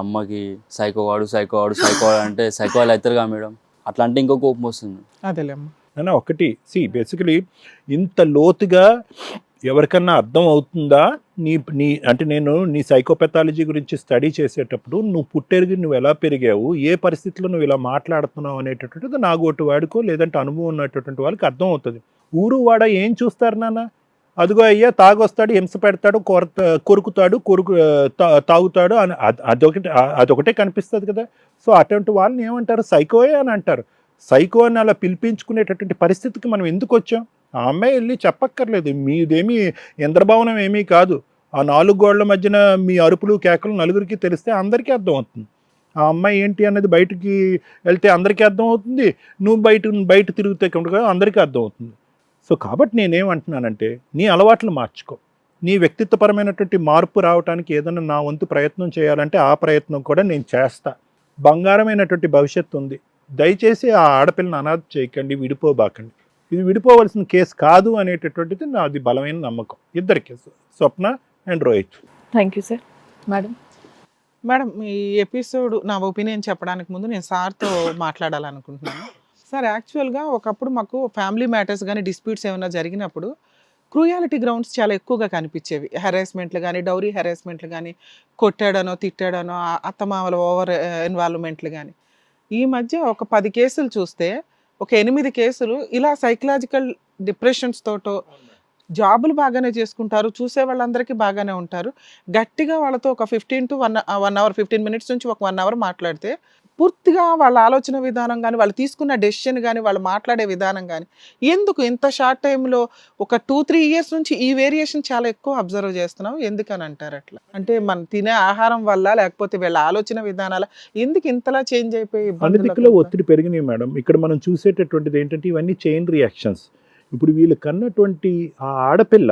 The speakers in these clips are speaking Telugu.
అమ్మకి సైకో వాడు సైకో వాడు సైకో వాడు అంటే సైకో వాళ్ళు అవుతారుగా మేడం, అట్లా అంటే ఇంకో కోపం వస్తుంది. అదేలేమ్మా. అయినా ఒకటి బేసికలీ ఇంత లోతుగా ఎవరికన్నా అర్థం అవుతుందా నీ నీ అంటే నేను నీ సైకోపెథాలజీ గురించి స్టడీ చేసేటప్పుడు నువ్వు పుట్టెరిగి నువ్వు ఎలా పెరిగావు, ఏ పరిస్థితిలో నువ్వు ఇలా మాట్లాడుతున్నావు అనేటటువంటిది నాగోటి వాడికో లేదంటే అనుభవం ఉన్నటువంటి వాళ్ళకి అర్థం అవుతుంది. ఊరు వాడ ఏం చూస్తారు నాన్న, అదిగో అయ్యా తాగొస్తాడు, హింస పెడతాడు, కొరుకుతాడు, తాగుతాడు అని అదొకటే కనిపిస్తుంది కదా. సో అటువంటి వాళ్ళని ఏమంటారు, సైకోయే అని అంటారు. సైకో అని అలా పిలిపించుకునేటటువంటి పరిస్థితికి మనం ఎందుకు వచ్చాం? ఆ అమ్మాయి వెళ్ళి చెప్పక్కర్లేదు, మీదేమీ ఇంద్రభవనం ఏమీ కాదు. ఆ 4 గోడల మధ్యన మీ అరుపులు కేకలు నలుగురికి తెలిస్తే అందరికీ అర్థం అవుతుంది. ఆ అమ్మాయి ఏంటి అన్నది బయటికి వెళ్తే అందరికీ అర్థం అవుతుంది, నువ్వు బయట తిరుగుతే కనుక అందరికీ అర్థం అవుతుంది. సో కాబట్టి నేనేమంటున్నానంటే నీ అలవాట్లు మార్చుకో. నీ వ్యక్తిత్వపరమైనటువంటి మార్పు రావడానికి ఏదైనా నా వంతు ప్రయత్నం చేయాలంటే ఆ ప్రయత్నం కూడా నేను చేస్తా. బంగారమైనటువంటి భవిష్యత్తు ఉంది. దయచేసి ఆ ఆడపిల్లని అనాథ చేయకండి, విడిపోబాకండి. ఇది విడిపోవలసిన కేసు కాదు అనేటటువంటిది నాది బలమైన నమ్మకం ఇద్దరికి, Swapna and Rohit. Thank you sir. Madam madam, ఈ ఎపిసోడ్ నా ఒపీనియన్ చెప్పడానికి ముందు నేను సార్తో మాట్లాడాలనుకుంటున్నాను. సార్, యాక్చువల్గా ఒకప్పుడు మాకు ఫ్యామిలీ మ్యాటర్స్ కానీ డిస్ప్యూట్స్ ఏమైనా జరిగినప్పుడు క్రూయాలిటీ గ్రౌండ్స్ చాలా ఎక్కువగా కనిపించేవి. హెరాస్మెంట్లు కానీ, డౌరీ హెరాస్మెంట్లు కానీ, కొట్టాడనో తిట్టాడనో, అత్తమామల ఓవర్ ఇన్వాల్వ్మెంట్లు కానీ. ఈ మధ్య ఒక 10 కేసులు చూస్తే ఒక 8 కేసులు ఇలా సైకలాజికల్ డిప్రెషన్స్ తోటో, జాబులు బాగానే చేసుకుంటారు, చూసే వాళ్ళందరికీ బాగానే ఉంటారు, గట్టిగా వాళ్ళతో ఒక 15 to 1 hour 15 minutes నుంచి ఒక 1 hour మాట్లాడితే పూర్తిగా వాళ్ళ ఆలోచన విధానం కానీ, వాళ్ళు తీసుకున్న డెసిషన్ కానీ, వాళ్ళు మాట్లాడే విధానం కానీ, ఎందుకు ఇంత షార్ట్ టైంలో ఒక 2-3 years నుంచి ఈ వేరియేషన్ చాలా ఎక్కువ అబ్జర్వ్ చేస్తున్నాం, ఎందుకని అంటారు అట్లా? అంటే మనం తినే ఆహారం వల్ల, లేకపోతే వీళ్ళ ఆలోచన విధానాల ఎందుకు ఇంతలా చేంజ్ అయిపోయి అనధికలో ఒత్తిడి పెరిగినాయి మేడం. ఇక్కడ మనం చూసేటటువంటిది ఏంటంటే ఇవన్నీ చైన్ రియాక్షన్స్. ఇప్పుడు వీళ్ళు కన్నటువంటి ఆ ఆడపిల్ల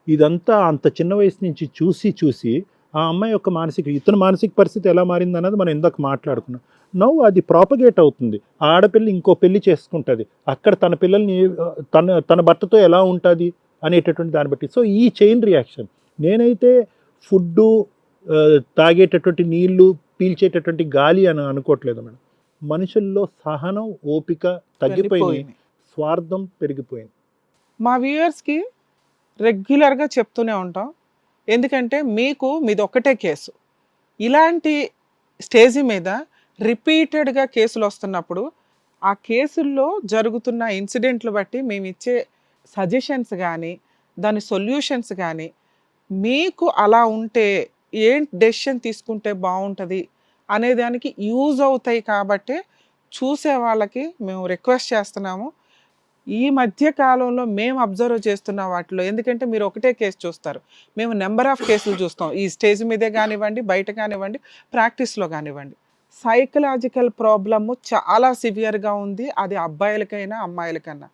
ఇదంతా అంత చిన్న వయసు నుంచి చూసి ఆ అమ్మాయి యొక్క ఇతని మానసిక పరిస్థితి ఎలా మారింది అన్నది మనం ఇందాక మాట్లాడుకున్నాం. నవ్వు అది ప్రాపగేట్ అవుతుంది. ఆ ఆడపిల్ల ఇంకో పెళ్లి చేసుకుంటుంది, అక్కడ తన పిల్లల్ని తన భర్తతో ఎలా ఉంటుంది అనేటటువంటి దాన్ని బట్టి. సో ఈ చైన్ రియాక్షన్. నేనైతే ఫుడ్డు, తాగేటటువంటి నీళ్లు, పీల్చేటటువంటి గాలి అని అనుకోవట్లేదు మేడం. మనుషుల్లో సహనం, ఓపిక తగ్గిపోయింది, స్వార్థం పెరిగిపోయింది. మా వ్యూయర్స్కి రెగ్యులర్గా చెప్తూనే ఉంటాం, ఎందుకంటే మీది ఒక్కటే కేసు. ఇలాంటి స్టేజ్ మీద రిపీటెడ్గా కేసులు వస్తున్నప్పుడు ఆ కేసుల్లో జరుగుతున్న ఇన్సిడెంట్లు బట్టి మేము ఇచ్చే సజెషన్స్ కానీ, దాని సొల్యూషన్స్ కానీ, మీకు అలా ఉంటే ఏం డెసిషన్ తీసుకుంటే బాగుంటుంది అనేదానికి యూజ్ అవుతాయి. కాబట్టి చూసే వాళ్ళకి మేము రిక్వెస్ట్ చేస్తున్నాము, ఈ మధ్య కాలంలో మేము అబ్జర్వ్ చేస్తున్న వాటిలో, ఎందుకంటే మీరు ఒకటే కేసు చూస్తారు, మేము నెంబర్ ఆఫ్ కేసులు చూస్తాం, ఈ స్టేజ్ మీదే కానివ్వండి, బయట కానివ్వండి, ప్రాక్టీస్లో కానివ్వండి. సైకలాజికల్ ప్రాబ్లము చాలా సివియర్గా ఉంది. అది అబ్బాయిలకైనా అమ్మాయిలకైనా.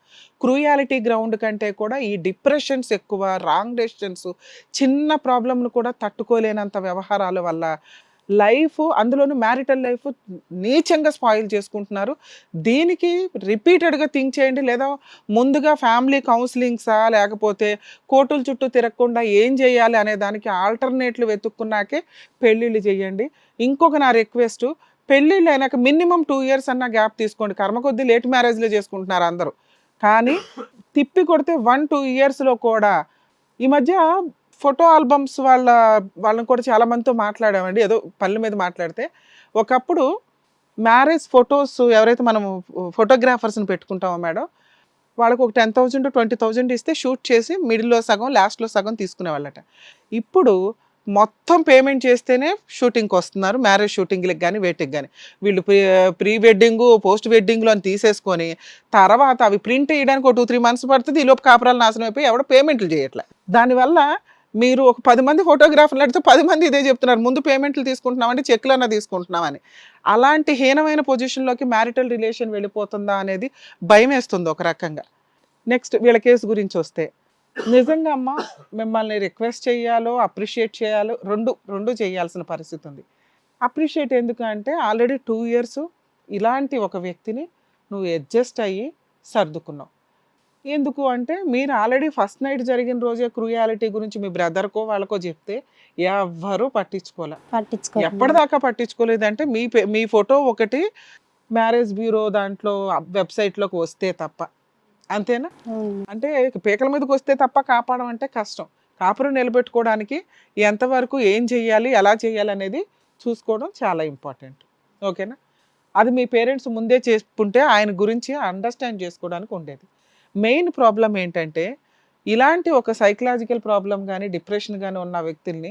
క్రూయాలిటీ గ్రౌండ్ కంటే కూడా ఈ డిప్రెషన్స్ ఎక్కువ, రాంగ్ డెసిషన్స్, చిన్న ప్రాబ్లంను కూడా తట్టుకోలేనంత వ్యవహారాల వల్ల లైఫ్, అందులోనూ మ్యారిటల్ లైఫ్ నీచంగా స్పాయిల్ చేసుకుంటున్నారు. దీనికి రిపీటెడ్గా థింక్ చేయండి. లేదా ముందుగా ఫ్యామిలీ కౌన్సిలింగ్సా, లేకపోతే కోర్టుల చుట్టూ తిరగకుండా ఏం చేయాలి అనే దానికి ఆల్టర్నేట్లు వెతుక్కున్నాకే పెళ్ళిళ్ళు చేయండి. ఇంకొక నా రిక్వెస్ట్, పెళ్ళిళ్ళు అయినాక మినిమం 2 years అన్న గ్యాప్ తీసుకోండి. కర్మ కొద్దీ లేట్ మ్యారేజ్లో చేసుకుంటున్నారు అందరూ, కానీ తిప్పి కొడితే 1-2 yearsలో కూడా. ఈ మధ్య ఫోటో ఆల్బమ్స్ వాళ్ళని కూడా చాలామందితో మాట్లాడామండి, ఏదో పనుల మీద మాట్లాడితే. ఒకప్పుడు మ్యారేజ్ ఫొటోస్ ఎవరైతే మనము ఫోటోగ్రాఫర్స్ని పెట్టుకుంటామో మేడం, వాళ్ళకు ఒక 10,000 to 20,000 ఇస్తే షూట్ చేసి మిడిల్లో సగం, లాస్ట్లో సగం తీసుకునేవాళ్ళట. ఇప్పుడు మొత్తం పేమెంట్ చేస్తేనే షూటింగ్కి వస్తున్నారు, మ్యారేజ్ షూటింగ్లకు కానీ వేటికి కానీ. వీళ్ళు ప్రీ వెడ్డింగు, పోస్ట్ వెడ్డింగ్లో అని తీసేసుకొని తర్వాత అవి ప్రింట్ వేయడానికి ఒక 2-3 months పడుతుంది. ఈలోపు కాపురాలు నాశనం అయిపోయి ఎవడో పేమెంట్లు చేయట్లే. దానివల్ల మీరు ఒక 10 మంది ఫోటోగ్రాఫర్లు అడిగితే 10 మంది ఇదే చెప్తున్నారు, ముందు పేమెంట్లు తీసుకుంటున్నామంటే చెక్లన్నా తీసుకుంటున్నామని. అలాంటి హీనమైన పొజిషన్లోకి మ్యారిటల్ రిలేషన్ వెళ్ళిపోతుందా అనేది భయం వేస్తుంది ఒక రకంగా. నెక్స్ట్ వీళ్ళ కేసు గురించి వస్తే, నిజంగా అమ్మ మిమ్మల్ని రిక్వెస్ట్ చేయాలో అప్రిషియేట్ చేయాలో రెండు చేయాల్సిన పరిస్థితి ఉంది. అప్రిషియేట్ ఎందుకు అంటే, ఆల్రెడీ 2 years ఇలాంటి ఒక వ్యక్తిని నువ్వు అడ్జస్ట్ అయ్యి సర్దుకున్నావు. ఎందుకు అంటే మీరు ఆల్రెడీ ఫస్ట్ నైట్ జరిగిన రోజే క్రూయాలిటీ గురించి మీ బ్రదర్కో వాళ్ళకో చెప్తే ఎవ్వరూ పట్టించుకోలే. పట్టించుకోరు. ఎప్పటిదాకా పట్టించుకోలేదంటే మీ ఫోటో ఒకటి మ్యారేజ్ బ్యూరో దాంట్లో వెబ్సైట్లోకి వస్తే తప్ప, అంతేనా? అవును. అంటే పీకల మీదకి వస్తే తప్ప కాపాడడం అంటే కష్టం. కాపురం నిలబెట్టుకోవడానికి ఎంతవరకు ఏం చెయ్యాలి, ఎలా చేయాలి అనేది చూసుకోవడం చాలా ఇంపార్టెంట్. ఓకేనా? అది మీ పేరెంట్స్ ముందే చేసుకుంటే ఆయన గురించి అండర్స్టాండ్ చేసుకోవడానికి ఉండేది. మెయిన్ ప్రాబ్లం ఏంటంటే ఇలాంటి ఒక సైకలాజికల్ ప్రాబ్లం కానీ డిప్రెషన్ కానీ ఉన్న వ్యక్తుల్ని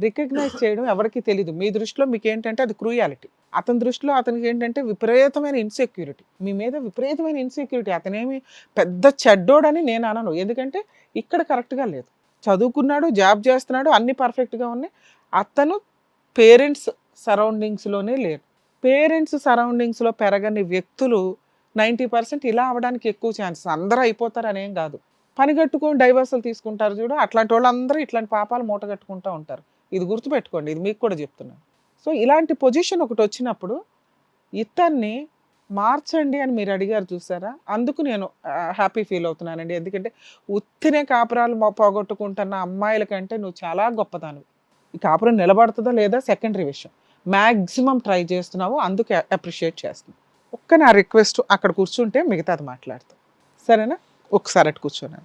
రికగ్నైజ్ చేయడం ఎవరికీ తెలీదు. మీ దృష్టిలో మీకు ఏంటంటే అది క్రూయాలిటీ, అతని దృష్టిలో అతనికి ఏంటంటే విపరీతమైన ఇన్సెక్యూరిటీ, మీ మీద విపరీతమైన ఇన్సెక్యూరిటీ. అతనేమి పెద్ద చెడ్డోడని నేను అనను, ఎందుకంటే ఇక్కడ కరెక్ట్గా లేదు. చదువుకున్నాడు, జాబ్ చేస్తున్నాడు, అన్నీ పర్ఫెక్ట్గా ఉన్నాయి. అతను పేరెంట్స్ సరౌండింగ్స్లోనే లేరు. పేరెంట్స్ సరౌండింగ్స్లో పెరగని వ్యక్తులు 90% ఇలా అవ్వడానికి ఎక్కువ ఛాన్సెస్. అందరూ అయిపోతారు అనేం కాదు. పని కట్టుకొని డైవర్సల్ తీసుకుంటారు చూడు, అట్లాంటి వాళ్ళందరూ ఇట్లాంటి పాపాలు మూట కట్టుకుంటూ ఉంటారు. ఇది గుర్తుపెట్టుకోండి, ఇది మీకు కూడా చెప్తున్నాను. సో ఇలాంటి పొజిషన్ ఒకటి వచ్చినప్పుడు ఇతన్ని మార్చండి అని మీరు అడిగారు చూసారా, అందుకు నేను హ్యాపీ ఫీల్ అవుతున్నానండి. ఎందుకంటే ఉత్తినే కాపురాలు పోగొట్టుకుంటున్న అమ్మాయిల కంటే నువ్వు చాలా గొప్పదానివి. ఈ కాపురం నిలబడుతుందా లేదా సెకండరీ విషయం, మ్యాక్సిమం ట్రై చేస్తున్నావు, అందుకే అప్రిషియేట్ చేస్తున్నావు. ఒక్క నా రిక్వెస్ట్, అక్కడ కూర్చుంటే మిగతాది మాట్లాడతాం, సరేనా? ఒకసారి అటు కూర్చోను.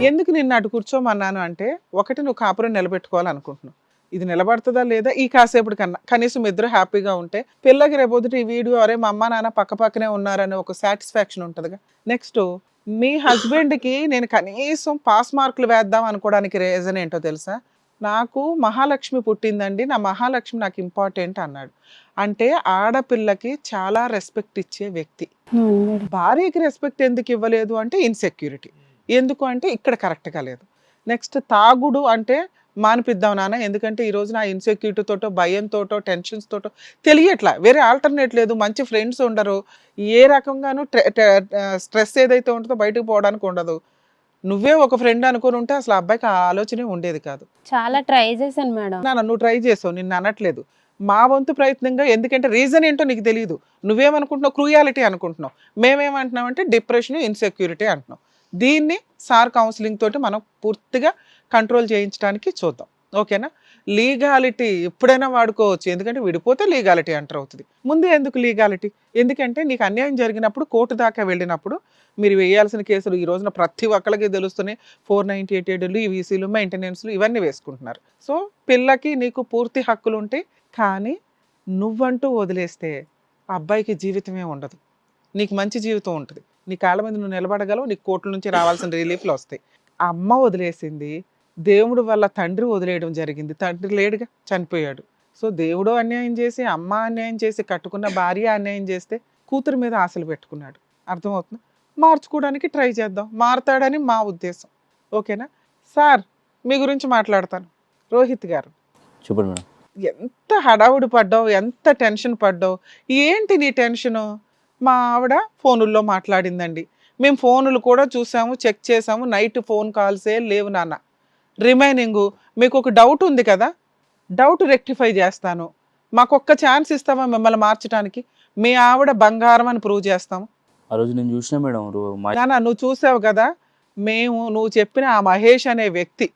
ఎందుకు నిన్ను అటు కూర్చోమన్నాను అంటే, ఒకటి నువ్వు కాపురం నిలబెట్టుకోవాలనుకుంటున్నావు, ఇది నిలబడుతుందా లేదా ఈ కాసేపటి కన్నా కనీసం ఇద్దరు హ్యాపీగా ఉంటే పిల్లకి రేపొద్దుట ఈ వీడియో అరే మా అమ్మ నాన్న పక్క పక్కనే ఉన్నారని ఒక సాటిస్ఫాక్షన్ ఉంటుందిగా. నెక్స్ట్ మీ హస్బెండ్కి నేను కనీసం పాస్ మార్కులు వేద్దాం అనుకోవడానికి రీజన్ ఏంటో తెలుసా? నాకు మహాలక్ష్మి పుట్టిందండి, నా మహాలక్ష్మి నాకు ఇంపార్టెంట్ అన్నాడు. అంటే ఆడపిల్లకి చాలా రెస్పెక్ట్ ఇచ్చే వ్యక్తి. అవును మేడం. భార్యకి రెస్పెక్ట్ ఎందుకు ఇవ్వలేదు అంటే ఇన్సెక్యూరిటీ. ఎందుకు అంటే ఇక్కడ కరెక్ట్గా లేదు. నెక్స్ట్ తాగుడు అంటే మానిపిద్దాం నాన్న, ఎందుకంటే ఈరోజు నా ఇన్సెక్యూరిటీతోటో భయంతోటో టెన్షన్స్ తోటో తెలియట్లా, వేరే ఆల్టర్నేట్ లేదు, మంచి ఫ్రెండ్స్ ఉండరు, ఏ రకంగానూ స్ట్రెస్ ఏదైతే ఉంటుందో బయటకు పోవడానికి ఉండదు. నువ్వే ఒక ఫ్రెండ్ అనుకుని ఉంటే అసలు అబ్బాయికి ఆ ఆలోచనే ఉండేది కాదు. చాలా ట్రై చేశాను మేడం. నువ్వు ట్రై చేసావు, నిన్ను అనట్లేదు. మా వంతు ప్రయత్నంగా, ఎందుకంటే రీజన్ ఏంటో నీకు తెలియదు, నువ్వేమనుకుంటున్నావు క్రూయాలిటీ అనుకుంటున్నావు, మేమేమంటున్నాం అంటే డిప్రెషన్ ఇన్సెక్యూరిటీ అంటున్నాం. దీన్ని సార్ కౌన్సిలింగ్ తోటి మనం పూర్తిగా కంట్రోల్ చేయించడానికి చూద్దాం, ఓకేనా? లీగాలిటీ ఎప్పుడైనా వాడుకోవచ్చు, ఎందుకంటే విడిపోతే లీగాలిటీ ఎంటర్ అవుతుంది. ముందే ఎందుకు లీగాలిటీ? ఎందుకంటే నీకు అన్యాయం జరిగినప్పుడు కోర్టు దాకా వెళ్ళినప్పుడు మీరు వేయాల్సిన కేసులు ఈ రోజున ప్రతి ఒక్కరికి తెలుస్తున్నాయి. 498 ఈవీసీలు మెయింటెనెన్స్లు ఇవన్నీ వేసుకుంటున్నారు. సో పిల్లకి నీకు పూర్తి హక్కులు ఉంటాయి, కానీ నువ్వంటూ వదిలేస్తే ఆ అబ్బాయికి జీవితమే ఉండదు, నీకు మంచి జీవితం ఉంటుంది, నీ కాళ్ళ మీద నువ్వు నిలబడగలవు, నీకు కోర్టుల నుంచి రావాల్సిన రిలీఫ్లు వస్తాయి. ఆ అమ్మ వదిలేసింది, దేవుడు వల్ల తండ్రి వదిలేయడం జరిగింది, తండ్రి లేడుగా చనిపోయాడు. సో దేవుడు అన్యాయం చేసి, అమ్మ అన్యాయం చేసి, కట్టుకున్న భార్య అన్యాయం చేస్తే కూతురు మీద ఆశలు పెట్టుకున్నాడు. అర్థమవుతుంది? మార్చుకోవడానికి ట్రై చేద్దాం, మారతాడని మా ఉద్దేశం, ఓకేనా? సార్ మీ గురించి మాట్లాడతాను. రోహిత్ గారు, చెప్పండి మేడం. ఎంత హడావుడి పడ్డావు, ఎంత టెన్షన్ పడ్డావు, ఏంటి నీ టెన్షను? మా ఆవిడ ఫోనుల్లో మాట్లాడిందండి, మేము ఫోనులు కూడా చూసాము, చెక్ చేసాము, నైట్ ఫోన్ కాల్సే లేవు నాన్న. రిమైనింగు మీకు ఒక డౌట్ ఉంది కదా, డౌట్ రెక్టిఫై చేస్తాను, మాకు ఒక్క ఛాన్స్ ఇస్తావా మిమ్మల్ని మార్చడానికి? మీ ఆవిడ బంగారం అని ప్రూవ్ చేస్తాము. ఆ రోజు నేను చూసిన మేడం నాన్న నువ్వు చూసావు కదా, నువ్వు చెప్పిన ఆ మహేష్ అనే వ్యక్తి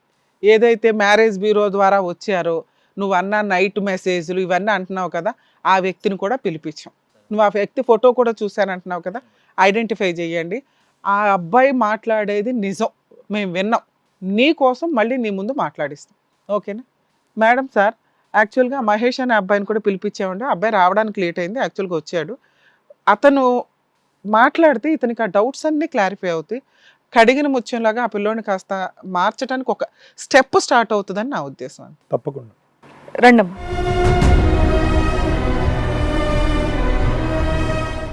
ఏదైతే మ్యారేజ్ బ్యూరో ద్వారా వచ్చారో, నువ్వు అన్న నైట్ మెసేజ్లు ఇవన్నీ అంటున్నావు కదా, ఆ వ్యక్తిని కూడా పిలిపించాం. నువ్వు ఆ వ్యక్తి ఫోటో కూడా చూశానంటున్నావు కదా, ఐడెంటిఫై చేయండి. ఆ అబ్బాయి మాట్లాడేది నిజం, మేము విన్నాం, నీ కోసం మళ్ళీ నీ ముందు మాట్లాడిస్తాం, ఓకేనా? మేడం సార్, యాక్చువల్గా మహేష్ అనే అబ్బాయిని కూడా పిలిపించామండి, అబ్బాయి రావడానికి లేట్ అయింది, యాక్చువల్గా వచ్చాడు. అతను మాట్లాడితే ఇతనికి ఆ డౌట్స్ అన్నీ క్లారిఫై అవుతాయి, కడిగిన ముత్యంలాగా ఆ పిల్లోని కాస్త మార్చడానికి ఒక స్టెప్ స్టార్ట్ అవుతుందని నా ఉద్దేశం. తప్పకుండా రండమ్మా.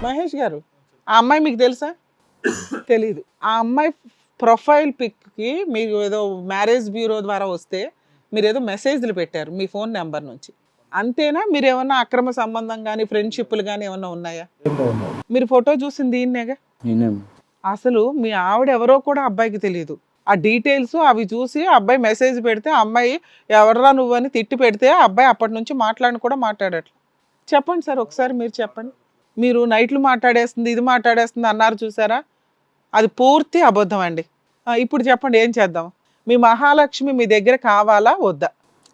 మహేష్ గారు, ఆ అమ్మాయి మీకు తెలుసా? తెలీదు. ఆ అమ్మాయి ప్రొఫైల్ పిక్కి మీరు ఏదో మ్యారేజ్ బ్యూరో ద్వారా వస్తే మీరు ఏదో మెసేజ్లు పెట్టారు మీ ఫోన్ నెంబర్ నుంచి, అంతేనా? మీరు ఏమన్నా అక్రమ సంబంధం కానీ ఫ్రెండ్షిప్లు కానీ ఏమన్నా ఉన్నాయా? మీరు ఫోటో చూసింది దీన్నేగా. అసలు మీ ఆవిడ ఎవరో కూడా అబ్బాయికి తెలియదు. ఆ డీటెయిల్స్ అవి చూసి అబ్బాయి మెసేజ్ పెడితే అమ్మాయి ఎవర్రా నువ్వని తిట్టి పెడితే అబ్బాయి అప్పటి నుంచి మాట్లాడని కూడా మాట్లాడట్లేదు. చెప్పండి సార్, ఒకసారి మీరు చెప్పండి. మీరు నైట్లు మాట్లాడేస్తుంది ఇది మాట్లాడేస్తుంది అన్నారు చూసారా, అది పూర్తి అబద్ధం అండి. ఇప్పుడు చెప్పండి ఏం చేద్దాం? మీ మహాలక్ష్మి మీ దగ్గర కావాలా వద్దా?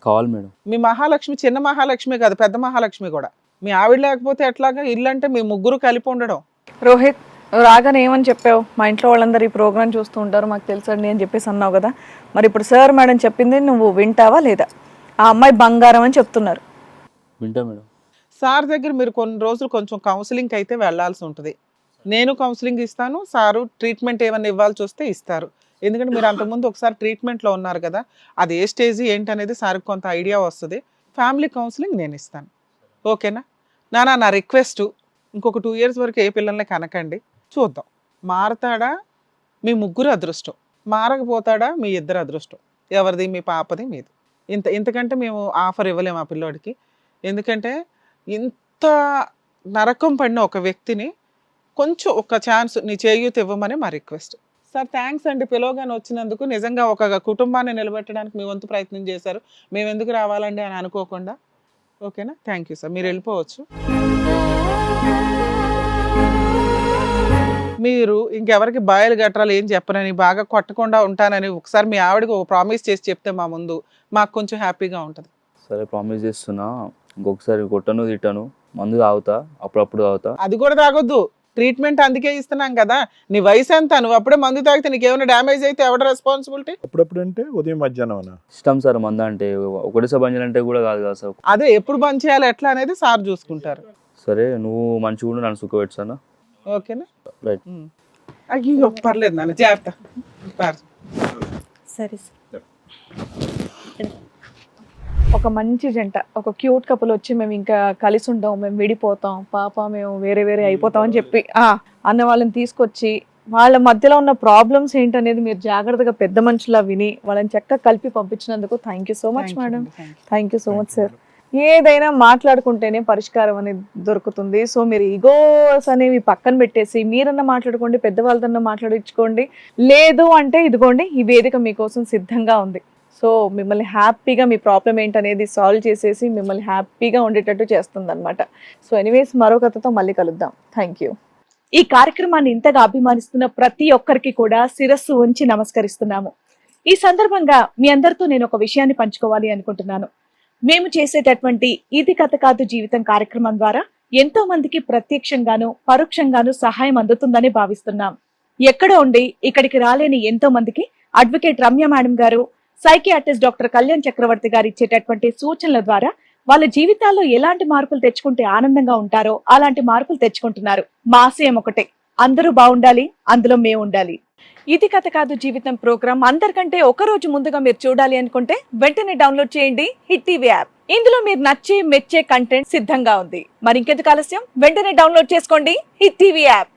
కావాలి మేడం. మీ మహాలక్ష్మి చిన్న మహాలక్ష్మి కాదు, పెద్ద మహాలక్ష్మి కూడా. మీ ఆవిడ లేకపోతే ఎట్లాగా? ఇల్లు అంటే మీ ముగ్గురు కలిపి ఉండడం. రోహిత్, రాగానే ఏమని చెప్పావు? మా ఇంట్లో వాళ్ళందరూ ఈ ప్రోగ్రామ్ చూస్తూ ఉంటారు, మాకు తెలుసండి అని చెప్పేసి అన్నావు కదా. మరి ఇప్పుడు సార్ మేడం చెప్పింది నువ్వు వింటావా లేదా? ఆ అమ్మాయి బంగారం అని చెప్తున్నారు. వింటా మేడం. సార్ దగ్గర మీరు కొన్ని రోజులు కొంచెం కౌన్సిలింగ్ అయితే వెళ్ళాల్సి ఉంటుంది. నేను కౌన్సిలింగ్ ఇస్తాను, సారు ట్రీట్మెంట్ ఏమైనా ఇవ్వాల్సి వస్తే ఇస్తారు. ఎందుకంటే మీరు అంతకుముందు ఒకసారి ట్రీట్మెంట్లో ఉన్నారు కదా, అది ఏ స్టేజ్ ఏంటనేది సార్కి కొంత ఐడియా వస్తుంది. ఫ్యామిలీ కౌన్సిలింగ్ నేను ఇస్తాను, ఓకేనా? నా రిక్వెస్ట్, ఇంకొక 2 years వరకు ఏ పిల్లల్ని కనకండి, చూద్దాం. మారతాడా మీ ముగ్గురు అదృష్టం, మారకపోతాడా మీ ఇద్దరు అదృష్టం. ఎవరిది? మీ పాపది, మీది. ఇంతకంటే మేము ఆఫర్ ఇవ్వలేము ఆ పిల్లోడికి. ఎందుకంటే ఇంత నరకం పడిన ఒక వ్యక్తిని కొంచెం ఒక ఛాన్స్ నీ చేయూత ఇవ్వమని మా రిక్వెస్ట్. సార్ థ్యాంక్స్ అండి, పిలవగానే వచ్చినందుకు. నిజంగా ఒక కుటుంబాన్ని నిలబెట్టడానికి మీ వంతు ప్రయత్నం చేశారు. మేము ఎందుకు రావాలండి అని అనుకోకుండా. ఓకేనా? థ్యాంక్ యూ సార్, మీరు వెళ్ళిపోవచ్చు. మీరు ఇంకెవరికి బాయలు గట్రాలు ఏం చెప్పనని, బాగా కొట్టకుండా ఉంటానని ఒకసారి మీ ఆవిడకి ఒక ప్రామిస్ చేసి చెప్తే మా ముందు మాకు కొంచెం హ్యాపీగా ఉంటుంది. సరే ప్రామిస్ చేస్తున్నా, ఇంకొకసారి కొట్టను తిట్టాను, మందు తాగుతా, అప్పుడప్పుడు తాగుతా. అది కూడా తాగొద్దు, ట్రీట్మెంట్ అందుకే ఇస్తున్నాం కదా. నీ వయసు ఎంత? నువ్వు అప్పుడే మందు తాగితే నీకేమైనా డ్యామేజ్ అయితే ఎవడ రెస్పాన్సిబిలిటీ? అప్పుడప్పుడు అంటే ఉదయం మధ్యాహ్నం ఇష్టం సార్ మంద అంటే, ఒకటేసారి బంద్ చేయాలంటే కూడా కాదు కదా సార్. అదే ఎప్పుడు బంద్ చేయాలి ఎట్లా అనేది సార్ చూసుకుంటారు. సరే నువ్వు మంచిగా ఉండు, నన్ను సుఖపెట్టానా? ఓకేనా? రైట్. అయ్యో పర్లేదు నాన్న, జాగ్రత్త. సరే సార్. ఒక మంచి జంట, ఒక క్యూట్ కపుల్ వచ్చి మేము ఇంకా కలిసి ఉంటాం, మేము విడిపోతాం, పాప మేము వేరే వేరే అయిపోతాం అని చెప్పి అన్న వాళ్ళని తీసుకొచ్చి వాళ్ళ మధ్యలో ఉన్న ప్రాబ్లమ్స్ ఏంటనేది మీరు జాగ్రత్తగా పెద్ద మనుషులా విని వాళ్ళని చక్కగా కలిపి పంపించినందుకు thank you so much madam. Thank you so much sir. ఏదైనా మాట్లాడుకుంటేనే పరిష్కారం అనేది దొరుకుతుంది. సో మీరు ఈగోస్ అనేవి పక్కన పెట్టేసి మీరన్నా మాట్లాడుకోండి, పెద్దవాళ్ళతో మాట్లాడించుకోండి. లేదు అంటే ఇదిగోండి ఈ వేదిక మీకోసం సిద్ధంగా ఉంది. సో మిమ్మల్ని హ్యాపీగా మీ ప్రాబ్లం ఏంటనేది సాల్వ్ చేసేసి మిమ్మల్ని హ్యాపీగా ఉండేటట్టు చేస్తుంది అనమాట. సో ఎనీవేస్ మరో కథతో మళ్ళీ కలుద్దాం. Thank you. ఈ కార్యక్రమాన్ని ఇంతగా అభిమానిస్తున్న ప్రతి ఒక్కరికి కూడా శిరస్సు ఉంచి నమస్కరిస్తున్నాము. ఈ సందర్భంగా మీ అందరితో నేను ఒక విషయాన్ని పంచుకోవాలి అనుకుంటున్నాను. మేము చేసేటటువంటి ఇది కథ కాదు జీవితం కార్యక్రమం ద్వారా ఎంతో మందికి ప్రత్యక్షంగాను పరోక్షంగాను సహాయం అందుతుందని భావిస్తున్నాం. ఎక్కడో ఉండి ఇక్కడికి రాలేని ఎంతో మందికి అడ్వకేట్ రమ్య మేడం గారు, సైకియాట్రిస్ట్ డాక్టర్ కళ్యాణ్ చక్రవర్తి గారు ఇచ్చేటటువంటి సూచనల ద్వారా వాళ్ళ జీవితాల్లో ఎలాంటి మార్పులు తెచ్చుకుంటే ఆనందంగా ఉంటారో అలాంటి మార్పులు తెచ్చుకుంటున్నారు. మా ఆశయం ఒకటే, అందరూ బాగుండాలి, అందులో మేము ఉండాలి. ఇది కథ కాదు జీవితం ప్రోగ్రామ్ అందరికంటే ఒక రోజు ముందుగా మీరు చూడాలి అనుకుంటే వెంటనే డౌన్లోడ్ చేయండి హిట్ టీవీ యాప్. ఇందులో మీరు నచ్చే మెచ్చే కంటెంట్ సిద్ధంగా ఉంది. మరి ఇంకెందుకు ఆలస్యం, వెంటనే డౌన్లోడ్ చేసుకోండి హిట్ టీవీ యాప్.